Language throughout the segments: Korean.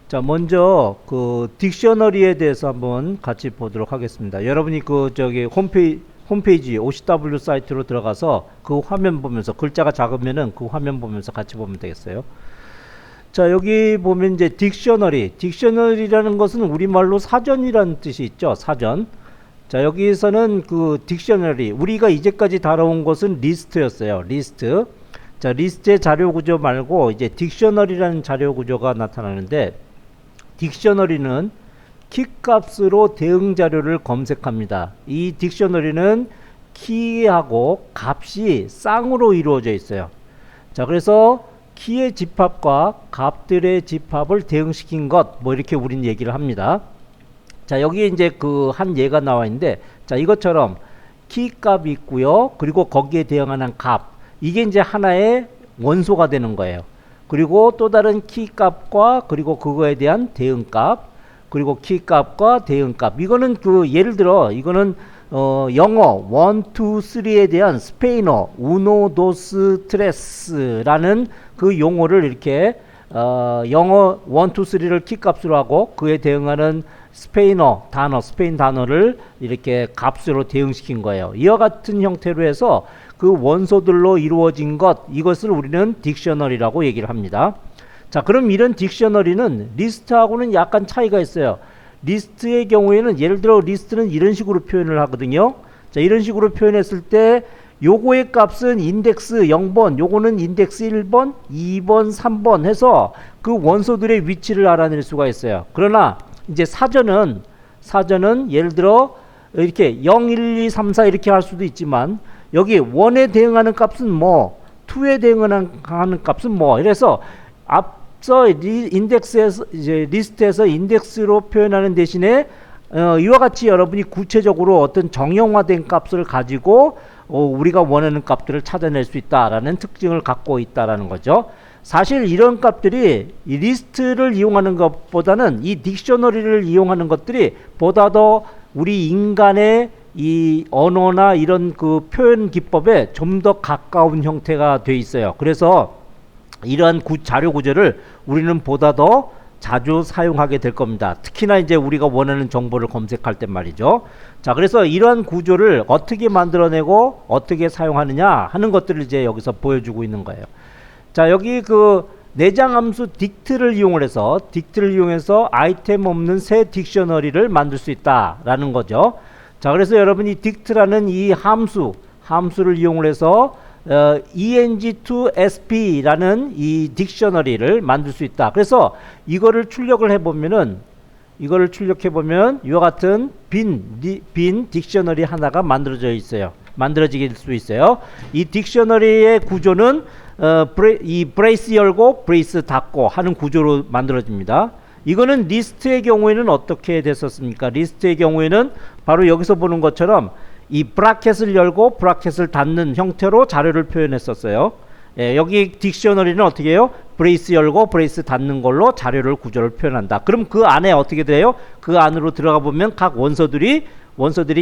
자, 먼저 그 딕셔너리에 대해서 한번 같이 보도록 하겠습니다. 여러분이 그 저기 홈페이지 OCW 사이트로 들어가서 그 화면 보면서 글자가 작으면은 그 화면 보면서 같이 보면 되겠어요. 자, 여기 보면 이제 딕셔너리라는 것은 우리말로 사전이라는 뜻이 있죠. 사전. 자, 여기서는 그 딕셔너리, 우리가 이제까지 다뤄온 것은 리스트였어요. 리스트. 자, 리스트의 자료 구조 말고 이제 딕셔너리라는 자료 구조가 나타나는데, 딕셔너리는 키값으로 대응 자료를 검색합니다. 이 딕셔너리는 키하고 값이 쌍으로 이루어져 있어요. 자, 그래서 키의 집합과 값들의 집합을 대응시킨 것, 뭐 이렇게 우린 얘기를 합니다. 자, 여기 이제 그 한 예가 나와 있는데, 자, 이것처럼 키 값이 있고요. 그리고 거기에 대응하는 값, 이게 이제 하나의 원소가 되는 거예요. 그리고 또 다른 키 값과 그리고 그거에 대한 대응 값, 그리고 키 값과 대응 값. 이거는 그 예를 들어 이거는 영어 1, 2, 3에 대한 스페인어 우노 도스 트레스라는 그 용어를 이렇게 영어 1, 2, 3를 키 값으로 하고 그에 대응하는 스페인어 단어, 스페인 단어를 이렇게 값으로 대응시킨 거예요. 이와 같은 형태로 해서 그 원소들로 이루어진 것, 이것을 우리는 딕셔너리라고 얘기를 합니다. 자, 그럼 이런 딕셔너리는 리스트하고는 약간 차이가 있어요. 리스트의 경우에는 예를 들어 리스트는 이런 식으로 표현을 하거든요. 자, 이런 식으로 표현했을 때 요거의 값은 인덱스 0번, 요거는 인덱스 1번, 2번, 3번 해서 그 원소들의 위치를 알아낼 수가 있어요. 그러나 이제 사전은 예를 들어 이렇게 0, 1, 2, 3, 4 이렇게 할 수도 있지만 여기 1에 대응하는 값은 뭐, 2에 대응하는 값은 뭐, 이래서 앞서 인덱스에서 이제 리스트에서 인덱스로 표현하는 대신에 이와 같이 여러분이 구체적으로 어떤 정형화된 값을 가지고 우리가 원하는 값들을 찾아낼 수 있다라는 특징을 갖고 있다라는 거죠. 사실 이런 값들이 이 리스트를 이용하는 것보다는 이 딕셔너리를 이용하는 것들이 보다 더 우리 인간의 이 언어나 이런 그 표현 기법에 좀 더 가까운 형태가 돼 있어요. 그래서 이러한 자료 구조를 우리는 보다 더 자주 사용하게 될 겁니다. 특히나 이제 우리가 원하는 정보를 검색할 때 말이죠. 자, 그래서 이러한 구조를 어떻게 만들어내고 어떻게 사용하느냐 하는 것들을 이제 여기서 보여주고 있는 거예요. 자, 여기 그 내장 함수 딕트를 이용해서 아이템 없는 새 딕셔너리를 만들 수 있다라는 거죠. 자, 그래서 여러분이 딕트라는 이 함수를 이용해서 eng2sp라는 이 딕셔너리를 만들 수 있다. 그래서 이거를 출력해 보면 이와 같은 빈 딕셔너리 하나가 만들어질 수 있어요. 이 딕셔너리의 구조는 이 브레이스 열고 브레이스 닫고 하는 구조로 만들어집니다. 이거는 리스트의 경우에는 어떻게 됐었습니까? 리스트의 경우에는 바로 여기서 보는 것처럼 이 브라켓을 열고 브라켓을 닫는 형태로 자료를 표현했었어요. 예, 여기 딕셔너리는 어떻게 해요? 브레이스 열고 브레이스 닫는 걸로 자료를 구조를 표현한다. 그럼 그 안에 어떻게 돼요? 그 안으로 들어가 보면 각 원소들이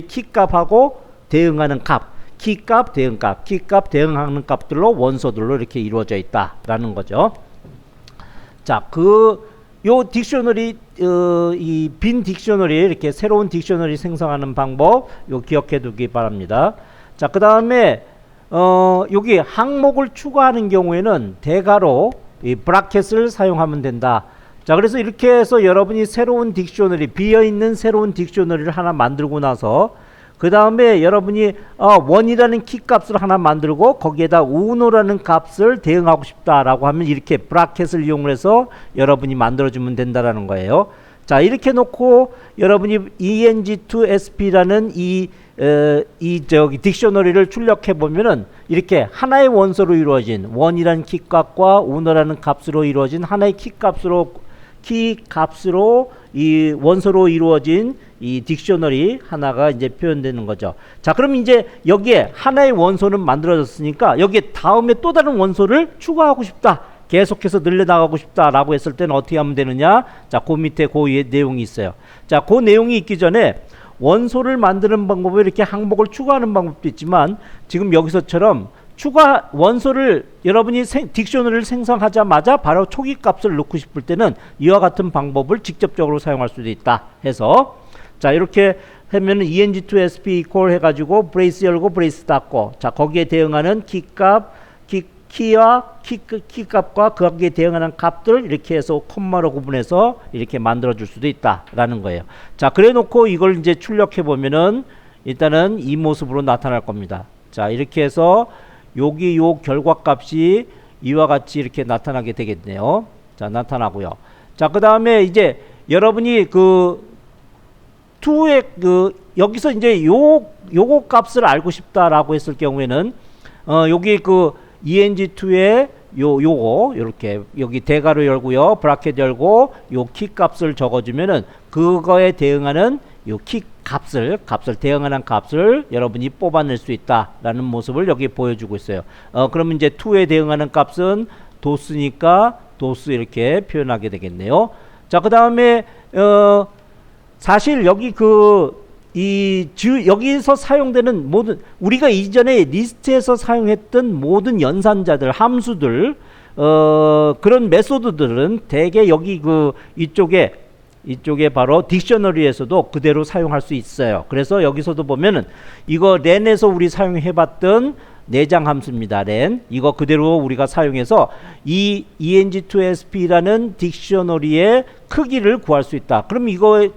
키값하고 대응하는 값, 키값, 대응값, 키값, 대응하는 값들로 원소들로 이렇게 이루어져 있다라는 거죠. 자, 요 딕셔너리, 이 빈 딕셔너리, 이렇게 새로운 딕셔너리 생성하는 방법, 요 기억해 두기 바랍니다. 자, 그 다음에, 여기 항목을 추가하는 경우에는 대괄호, 이 브라켓을 사용하면 된다. 자, 그래서 이렇게 해서 여러분이 새로운 딕셔너리, 비어있는 새로운 딕셔너리를 하나 만들고 나서, 그 다음에 여러분이 원이라는 키 값을 하나 만들고 거기에다 우노라는 값을 대응하고 싶다라고 하면 이렇게 브라켓을 이용해서 여러분이 만들어주면 된다라는 거예요. 자, 이렇게 놓고 여러분이 eng2sp라는 이 딕셔너리를 출력해 보면은 이렇게 하나의 원소로 이루어진 원이라는 키 값과 우노라는 값으로 이루어진 하나의 키 값으로 이 원소로 이루어진 이 딕셔너리 하나가 이제 표현되는 거죠. 자, 그럼 이제 여기에 하나의 원소는 만들어졌으니까 여기에 다음에 또 다른 원소를 추가하고 싶다, 계속해서 늘려나가고 싶다라고 했을 때는 어떻게 하면 되느냐? 자, 그 밑에 그 내용이 있어요. 자, 그 내용이 있기 전에 원소를 만드는 방법에 이렇게 항목을 추가하는 방법도 있지만 지금 여기서처럼 추가 원소를 여러분이 딕셔너리를 생성하자마자 바로 초기 값을 넣고 싶을 때는 이와 같은 방법을 직접적으로 사용할 수도 있다 해서, 자 이렇게 하면은 ENG2SP equal 해가지고 브레이스 열고 브레이스 닫고, 자 거기에 대응하는 키와 키값과 거기에 대응하는 값들 이렇게 해서 콤마로 구분해서 이렇게 만들어 줄 수도 있다라는 거예요. 자 그래 놓고 이걸 이제 출력해 보면은 일단은 이 모습으로 나타날 겁니다. 자 이렇게 해서 여기 요 결과값이 이와 같이 이렇게 나타나게 되겠네요. 자 나타나고요. 자 그 다음에 이제 여러분이 그 2의 여기서 이제 요거 값을 알고 싶다라고 했을 경우에는 여기 그 ENG2의 요거 이렇게 여기 대괄호 열고요, 브라켓 열고 요 키 값을 적어주면은 그거에 대응하는 요 키 값을 대응하는 값을 여러분이 뽑아낼 수 있다라는 모습을 여기 보여주고 있어요. 그러면 이제 2에 대응하는 값은 도스니까 도스 이렇게 표현하게 되겠네요. 자 그 다음에 사실 여기 여기서 사용되는 모든, 우리가 이전에 리스트에서 사용했던 모든 연산자들, 함수들, 그런 메소드들은 대개 여기 이쪽에 바로 딕셔너리에서도 그대로 사용할 수 있어요. 그래서 여기서도 보면은 이거 렌에서 우리 사용해봤던 내장 함수입니다. len. 이거 그대로 우리가 사용해서 이 ENG2SP라는 딕셔너리의 크기를 구할 수 있다. 그럼 이거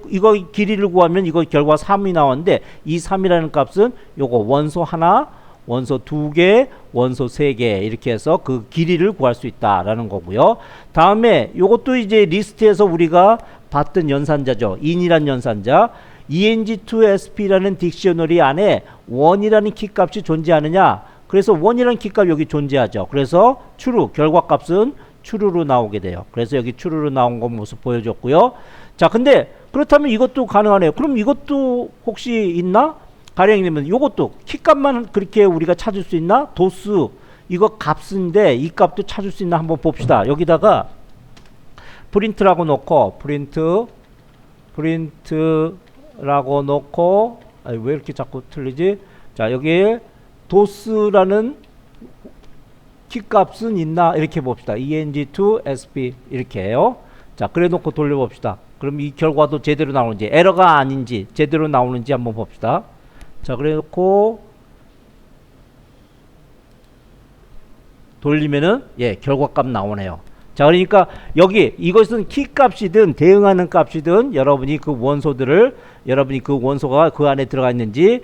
길이를 구하면 이거 결과 3이 나왔는데, 이 3이라는 값은 요거 원소 하나, 원소 2개, 원소 3개 이렇게 해서 그 길이를 구할 수 있다라는 거고요. 다음에 요것도 이제 리스트에서 우리가 봤던 연산자죠. in이란 연산자. ENG2SP라는 딕셔너리 안에 1이라는 키값이 존재하느냐? 그래서 1이라는 키값 여기 존재하죠. 그래서 true, 결과값은 true로 나오게 돼요. 그래서 여기 true로 나온 거 모습 보여줬고요. 자, 근데 그렇다면 이것도 가능하네요. 그럼 이것도 혹시 있나? 가령이면 이것도 키값만 그렇게 우리가 찾을 수 있나? 도수 이거 값인데 이 값도 찾을 수 있나 한번 봅시다. 여기다가 프린트라고 놓고 프린트라고 놓고, 아니, 왜 이렇게 자꾸 틀리지? 자 여기 도스라는 키값은 있나 이렇게 봅시다. ENG2SP 이렇게 해요. 자 그래 놓고 돌려봅시다. 그럼 이 결과도 제대로 나오는지, 에러가 아닌지 제대로 나오는지 한번 봅시다. 자 그래 놓고 돌리면은 예 결과값 나오네요. 자 그러니까 여기 이것은 키값이든 대응하는 값이든 여러분이 그 원소들을, 여러분이 그 원소가 그 안에 들어가 있는지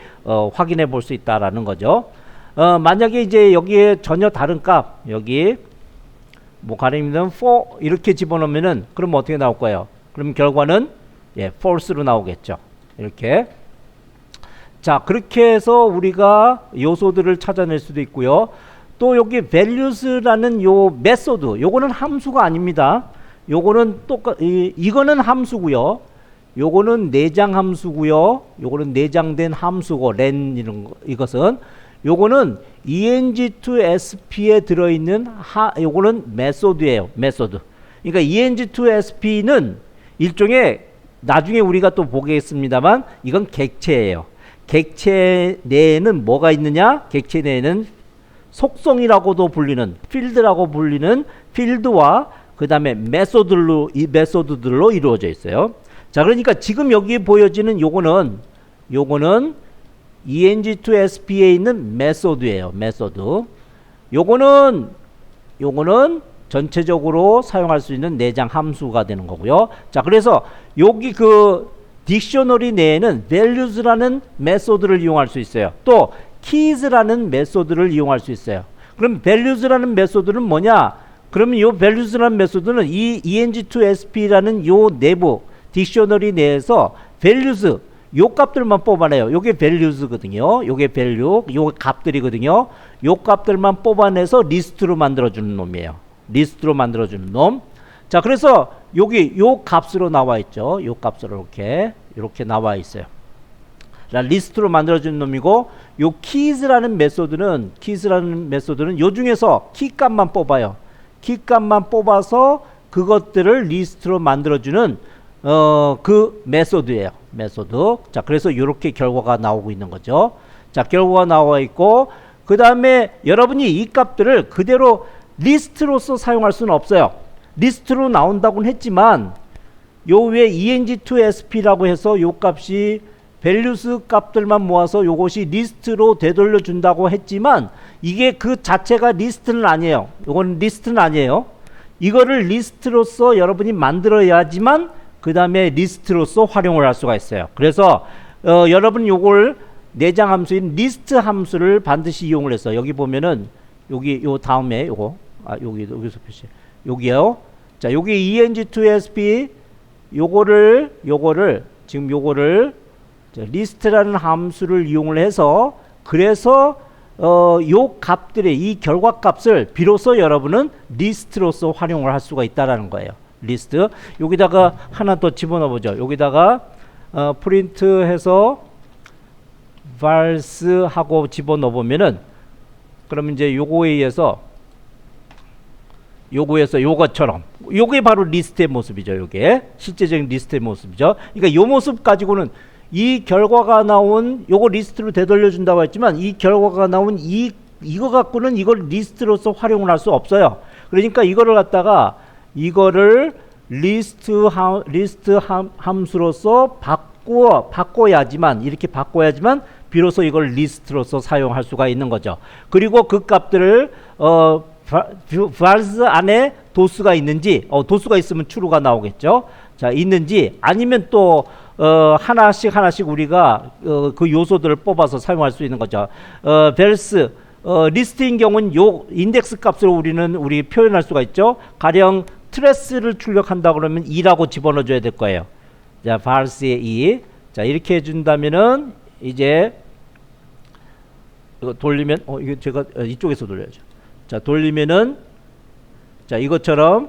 확인해 볼 수 있다라는 거죠. 만약에 이제 여기에 전혀 다른 값, 여기 뭐 가령이면 4 이렇게 집어넣으면은 그럼 어떻게 나올 거예요? 그럼 결과는 예 false로 나오겠죠. 이렇게. 자 그렇게 해서 우리가 요소들을 찾아낼 수도 있고요. 또 여기 values라는 요 메소드, 요거는 함수가 아닙니다. 요거는 이거는 함수고요. 요거는 내장 함수고요. 요거는 내장된 함수고 len 이것은 요거는 ENG2SP에 들어있는 요거는 메소드예요. 메소드. 그러니까 ENG2SP는 일종의 나중에 우리가 또 보겠습니다만 이건 객체예요. 객체 내에는 뭐가 있느냐? 객체 내에는 속성이라고도 불리는 필드라고 불리는 필드와 그 다음에 메소드들로 이루어져 있어요. 자 그러니까 지금 여기 보여지는 요거는 ENG2SP에 있는 메소드예요. 메소드. 요거는 전체적으로 사용할 수 있는 내장 함수가 되는 거고요. 자 그래서 여기 그 딕셔너리 내에는 values라는 메소드를 이용할 수 있어요. 또 keys라는 메소드를 이용할 수 있어요. 그럼 values라는 메소드는 뭐냐? 그러면 이 values라는 메소드는 이 ENG2SP라는 요 내부 딕셔너리 내에서 values 요 값들만 뽑아내요. 요게 values거든요. 요게 value, 요 값들이거든요. 요 값들만 뽑아내서 리스트로 만들어주는 놈이에요. 리스트로 만들어주는 놈. 자, 그래서 여기 요 값으로 나와 있죠. 요 값으로 이렇게 나와 있어요. 리스트로 만들어주는 놈이고, 요 keys라는 메소드는 요 중에서 키값만 뽑아요. 키값만 뽑아서 그것들을 리스트로 만들어주는 그 메소드예요. 메소드. 자, 그래서 이렇게 결과가 나오고 있는 거죠. 자, 결과가 나와 있고, 그 다음에 여러분이 이 값들을 그대로 리스트로서 사용할 수는 없어요. 리스트로 나온다고는 했지만 요 위에 eng2sp라고 해서 요 값이 values 값들만 모아서 요것이 리스트로 되돌려 준다고 했지만 이게 그 자체가 리스트는 아니에요. 요건 리스트는 아니에요. 이거를 리스트로서 여러분이 만들어야지만 그 다음에 리스트로서 활용을 할 수가 있어요. 그래서 여러분 요걸 내장 함수인 리스트 함수를 반드시 이용을 해서 여기 보면은 여기 요 다음에 요거 여기서 표시 여기요. 자 여기 eng2sp 요거를 지금 요거를 리스트라는 함수를 이용을 해서 그래서 요 값들의 이 결과 값을 비로소 여러분은 리스트로서 활용을 할 수가 있다라는 거예요. 리스트 여기다가 하나 더 집어넣어 보죠. 여기다가 프린트 해서 vals 하고 집어넣어 보면은 그러면 이제 요거에 의해서 요것처럼 요게 바로 리스트의 모습이죠. 요게 실제적인 리스트의 모습이죠. 그러니까 요 모습 가지고는 이 결과가 나온 요거 리스트로 되돌려 준다고 했지만 이 결과가 나온 이거 갖고는 이걸 리스트로서 활용을 할 수 없어요. 그러니까 이거를 갖다가 이거를 리스트 함수로서 바꿔야지만 이렇게 바꿔야지만 비로소 이걸 리스트로서 사용할 수가 있는 거죠. 그리고 그 값들을 vals 안에 도수가 있는지 도수가 있으면 true가 나오겠죠. 자 있는지 아니면 또 하나씩 우리가 그 요소들을 뽑아서 사용할 수 있는 거죠. vals 리스트인 경우는 요 인덱스 값으로 우리 표현할 수가 있죠. 가령 트레스를 출력한다 그러면 2라고 집어넣어 줘야 될 거예요. 자 vals의 2. 자 이렇게 해준다면은 이제 이거 돌리면 이거 제가 이쪽에서 돌려야죠. 자 돌리면은 자 이것처럼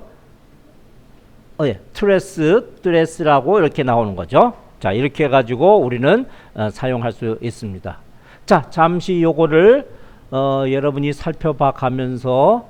트레스라고 이렇게 나오는 거죠. 자 이렇게 해가지고 우리는 사용할 수 있습니다. 자 잠시 요거를 여러분이 살펴봐 가면서